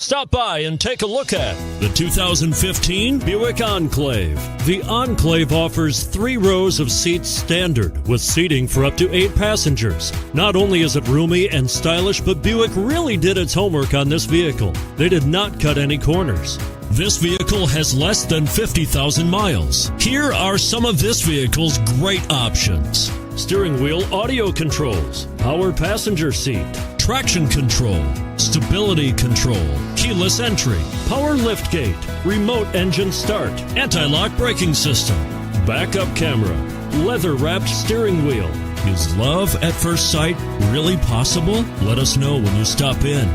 Stop by and take a look at the 2015 Buick Enclave. The Enclave offers 3 rows of seats standard with seating for up to 8 passengers. Not only is it roomy and stylish, but Buick really did its homework on this vehicle. They did not cut any corners. This vehicle has less than 50,000 miles. Here are some of this vehicle's great options: steering wheel audio controls, power passenger seat, traction control, stability control, keyless entry, power liftgate, remote engine start, anti-lock braking system, backup camera, leather-wrapped steering wheel. Is love at first sight really possible? Let us know when you stop in.